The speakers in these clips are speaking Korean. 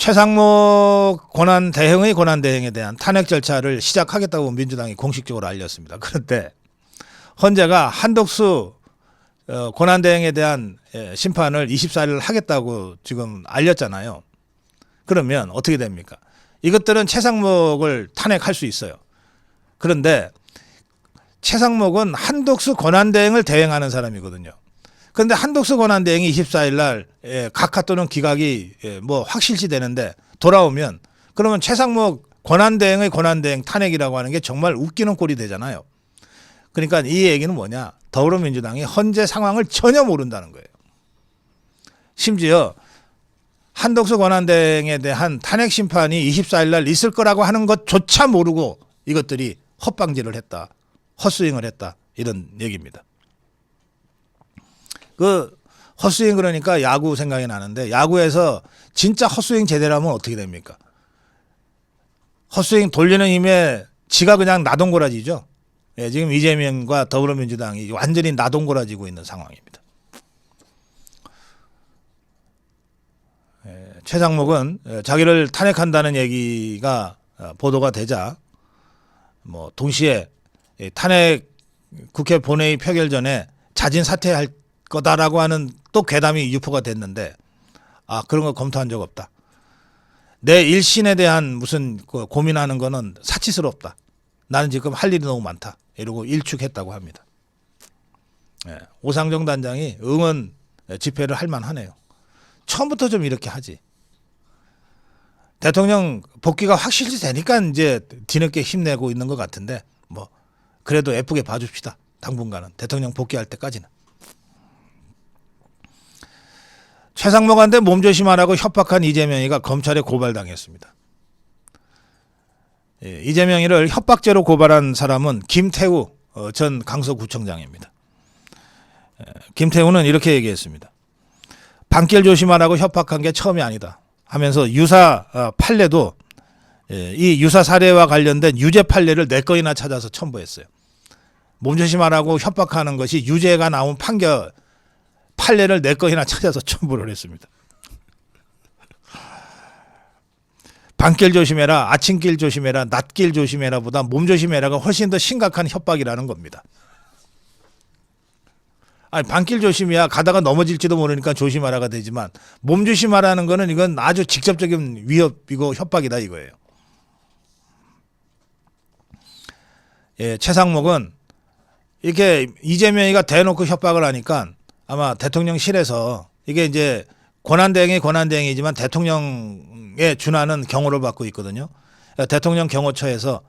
최상목 권한대행의 권한대행에 대한 탄핵 절차를 시작하겠다고 민주당이 공식적으로 알렸습니다. 그런데 헌재가 한덕수 권한대행에 대한 심판을 24일 하겠다고 지금 알렸잖아요. 그러면 어떻게 됩니까? 이것들은 최상목을 탄핵할 수 있어요. 그런데 최상목은 한덕수 권한대행을 대행하는 사람이거든요. 그런데 한덕수 권한대행이 24일 날 각하 또는 기각이 뭐 확실시 되는데 돌아오면 그러면 최상목 권한대행의 권한대행 탄핵이라고 하는 게 정말 웃기는 꼴이 되잖아요. 그러니까 이 얘기는 뭐냐? 더불어민주당이 헌재 상황을 전혀 모른다는 거예요. 심지어 한덕수 권한대행에 대한 탄핵 심판이 24일 날 있을 거라고 하는 것조차 모르고 이것들이 헛방지를 했다. 헛스윙을 했다. 이런 얘기입니다. 그 헛스윙 그러니까 야구 생각이 나는데 야구에서 진짜 헛스윙 제대로 하면 어떻게 됩니까? 헛스윙 돌리는 힘에 지가 그냥 나동고라지죠. 예, 지금 이재명과 더불어민주당이 완전히 나동고라지고 있는 상황입니다. 최상목은 자기를 탄핵한다는 얘기가 보도가 되자 뭐 동시에 탄핵 국회 본회의 표결 전에 자진 사퇴할 거다라고 하는 또 괴담이 유포가 됐는데 그런 거 검토한 적 없다. 내 일신에 대한 무슨 고민하는 거는 사치스럽다. 나는 지금 할 일이 너무 많다. 이러고 일축했다고 합니다. 오상정 단장이 응원 집회를 할 만하네요. 처음부터 좀 이렇게 하지. 대통령 복귀가 확실히 되니까 이제 뒤늦게 힘내고 있는 것 같은데 뭐 그래도 예쁘게 봐줍시다. 당분간은 대통령 복귀할 때까지는. 최상목한테 몸조심하라고 협박한 이재명이가 검찰에 고발당했습니다. 이재명이를 협박죄로 고발한 사람은 김태우 전 강서구청장입니다. 김태우는 이렇게 얘기했습니다. 방길 조심하라고 협박한 게 처음이 아니다 하면서 유사 판례도 이 유사 사례와 관련된 유죄 판례를 4건이나 찾아서 첨부했어요. 몸조심하라고 협박하는 것이 유죄가 나온 판례를 4건이나 찾아서 첨부를 했습니다. 밤길 조심해라, 아침길 조심해라, 낮길 조심해라 보다 몸 조심해라가 훨씬 더 심각한 협박이라는 겁니다. 아니, 밤길 조심이야 가다가 넘어질지도 모르니까 조심하라가 되지만 몸 조심하라는 거는 이건 아주 직접적인 위협이고 협박이다 이거예요. 최상목은 이렇게 이재명이가 대놓고 협박을 하니까 아마 대통령실에서 이게 이제 권한대행이지만 대통령에 준하는 경호를 받고 있거든요. 대통령 경호처에서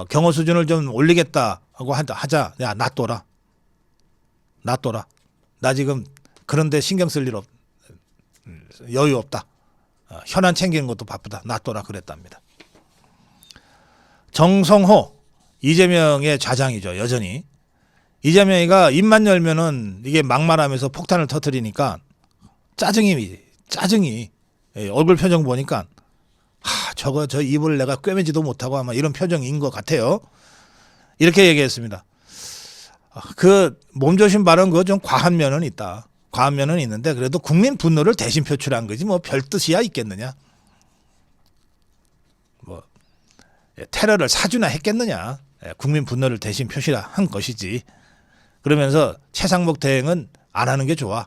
경호 수준을 좀 올리겠다고 하자. 야, 놔둬라. 나 지금 그런데 신경 쓸 일 여유 없다. 현안 챙기는 것도 바쁘다. 놔둬라 그랬답니다. 정성호 이재명의 좌장이죠. 여전히. 이재명이가 입만 열면은 이게 막말하면서 폭탄을 터뜨리니까 짜증이 얼굴 표정 보니까 저 입을 내가 꿰매지도 못하고 아마 이런 표정인 것 같아요. 이렇게 얘기했습니다. 그 몸조심 발언 그거 좀 과한 면은 있다. 과한 면은 있는데 그래도 국민 분노를 대신 표출한 거지 뭐 별 뜻이야 있겠느냐. 뭐 테러를 사주나 했겠느냐. 국민 분노를 대신 표시한 것이지. 그러면서 최상목 대행은 안 하는 게 좋아.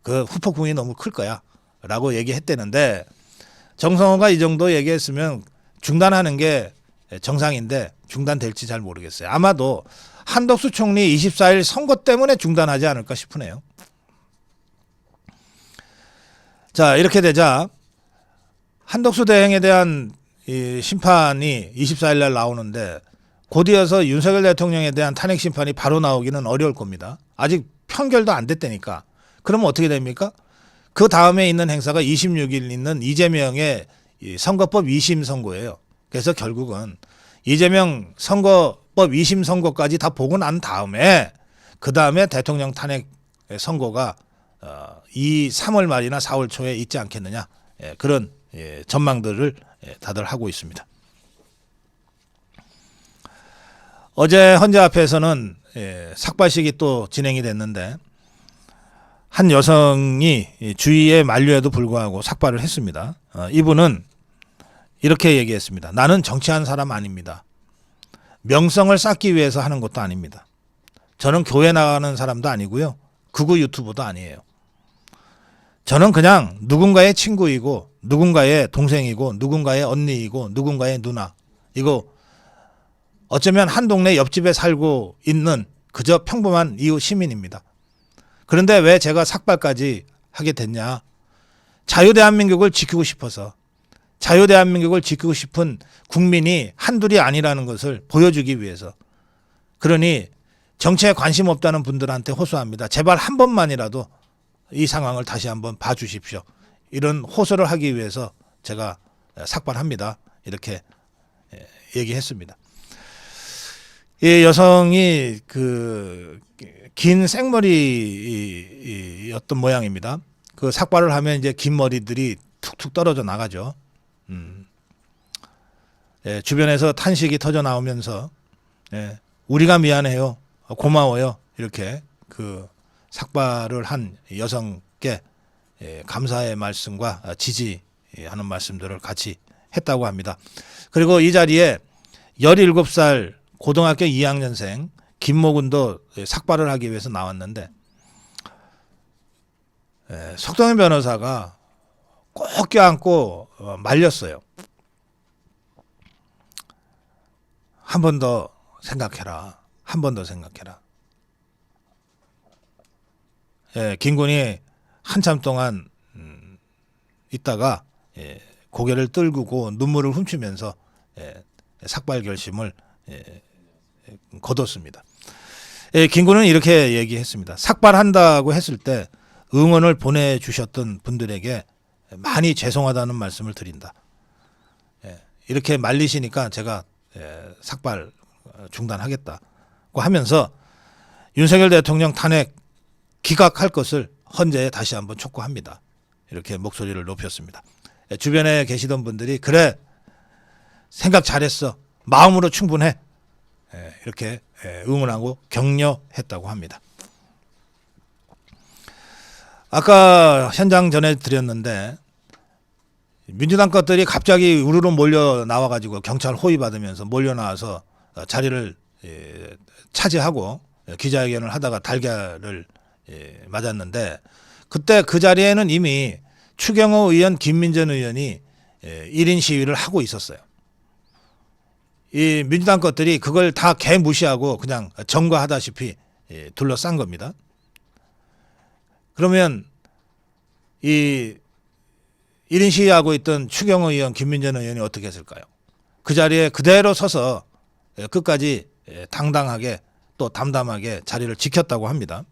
그 후폭풍이 너무 클 거야. 라고 얘기했대는데 정성호가 이 정도 얘기했으면 중단하는 게 정상인데 중단될지 잘 모르겠어요. 아마도 한덕수 총리 24일 선거 때문에 중단하지 않을까 싶으네요. 자, 이렇게 되자 한덕수 대행에 대한 이 심판이 24일 날 나오는데 곧이어서 윤석열 대통령에 대한 탄핵 심판이 바로 나오기는 어려울 겁니다. 아직 판결도 안 됐다니까. 그러면 어떻게 됩니까? 그 다음에 있는 행사가 26일 있는 이재명의 선거법 2심 선고예요. 그래서 결국은 이재명 선거법 2심 선고까지 다 보고 난 다음에 그 다음에 대통령 탄핵 선고가 이 3월 말이나 4월 초에 있지 않겠느냐. 그런 전망들을 다들 하고 있습니다. 어제 헌재 앞에서는 삭발식이 또 진행이 됐는데 한 여성이 주위의 만류에도 불구하고 삭발을 했습니다. 이분은 이렇게 얘기했습니다. 나는 정치하는 사람 아닙니다. 명성을 쌓기 위해서 하는 것도 아닙니다. 저는 교회 나가는 사람도 아니고요. 극우 유튜버도 아니에요. 저는 그냥 누군가의 친구이고 누군가의 동생이고 누군가의 언니이고 누군가의 누나, 이거 어쩌면 한 동네 옆집에 살고 있는 그저 평범한 이웃 시민입니다. 그런데 왜 제가 삭발까지 하게 됐냐? 자유대한민국을 지키고 싶어서, 자유대한민국을 지키고 싶은 국민이 한둘이 아니라는 것을 보여주기 위해서. 그러니 정치에 관심 없다는 분들한테 호소합니다. 제발 한 번만이라도 이 상황을 다시 한번 봐주십시오. 이런 호소를 하기 위해서 제가 삭발합니다. 이렇게 얘기했습니다. 이 여성이 긴 생머리였던 모양입니다. 그 삭발을 하면 이제 긴 머리들이 툭툭 떨어져 나가죠. 주변에서 탄식이 터져 나오면서 우리가 미안해요, 고마워요, 이렇게 그 삭발을 한 여성께 감사의 말씀과 지지하는 말씀들을 같이 했다고 합니다. 그리고 이 자리에 17살 고등학교 2학년생 김모군도 삭발을 하기 위해서 나왔는데 석동현 변호사가 꼭 껴안고 말렸어요. 한 번 더 생각해라. 한 번 더 생각해라. 김군이 한참 동안 있다가 고개를 떨구고 눈물을 훔치면서 삭발 결심을 거뒀습니다. 김군은 이렇게 얘기했습니다. 삭발한다고 했을 때 응원을 보내주셨던 분들에게 많이 죄송하다는 말씀을 드린다. 이렇게 말리시니까 제가 삭발 중단하겠다고 하면서 윤석열 대통령 탄핵 기각할 것을 헌재에 다시 한번 촉구합니다. 이렇게 목소리를 높였습니다. 주변에 계시던 분들이 그래, 생각 잘했어, 마음으로 충분해, 이렇게 응원하고 격려했다고 합니다. 아까 현장 전해드렸는데 민주당 것들이 갑자기 우르르 몰려 나와가지고 경찰 호위 받으면서 몰려 나와서 자리를 차지하고 기자회견을 하다가 달걀을 맞았는데, 그때 그 자리에는 이미 추경호 의원, 김민전 의원이 1인 시위를 하고 있었어요. 이 민주당 것들이 그걸 다 개무시하고 그냥 점거하다시피 둘러싼 겁니다. 그러면 이 1인 시위하고 있던 추경호 의원, 김민전 의원이 어떻게 했을까요? 그 자리에 그대로 서서 끝까지 당당하게 또 담담하게 자리를 지켰다고 합니다.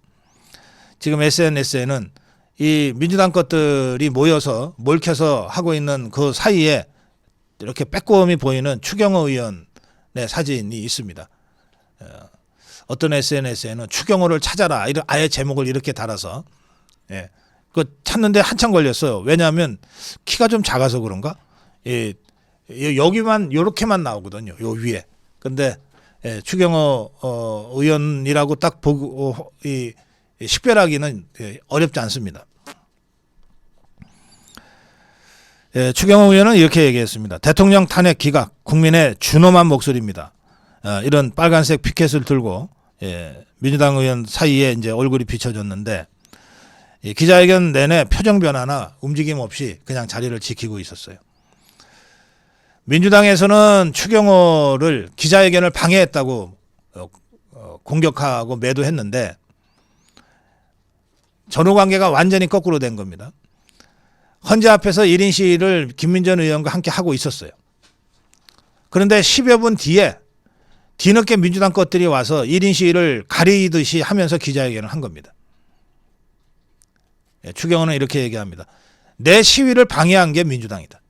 지금 SNS에는 이 민주당 것들이 모여서 몰켜서 하고 있는 그 사이에 이렇게 빼꼼히 보이는 추경호 의원의 사진이 있습니다. 어떤 SNS에는 추경호를 찾아라, 아예 제목을 이렇게 달아서 그 찾는데 한참 걸렸어요. 왜냐하면 키가 좀 작아서 그런가? 여기만 요렇게만 나오거든요, 요 위에. 근데 추경호 의원이라고 딱 보고 식별하기는 어렵지 않습니다. 추경호 의원은 이렇게 얘기했습니다. 대통령 탄핵 기각, 국민의 준엄한 목소리입니다. 이런 빨간색 피켓을 들고 민주당 의원 사이에 이제 얼굴이 비춰졌는데, 기자회견 내내 표정 변화나 움직임 없이 그냥 자리를 지키고 있었어요. 민주당에서는 추경호를 기자회견을 방해했다고 공격하고 매도했는데 전후 관계가 완전히 거꾸로 된 겁니다. 헌재 앞에서 1인 시위를 김민전 의원과 함께 하고 있었어요. 그런데 10여 분 뒤에 뒤늦게 민주당 것들이 와서 1인 시위를 가리듯이 하면서 기자회견을 한 겁니다. 추경호는 이렇게 얘기합니다. 내 시위를 방해한 게 민주당이다.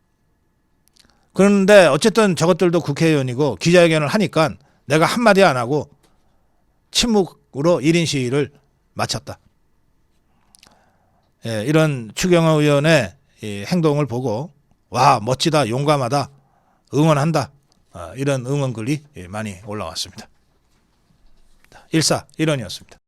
그런데 어쨌든 저것들도 국회의원이고 기자회견을 하니까 내가 한마디 안 하고 침묵으로 1인 시위를 마쳤다. 이런 추경호 의원의 행동을 보고 와, 멋지다, 용감하다, 응원한다, 이런 응원글이 많이 올라왔습니다. 일사일원이었습니다.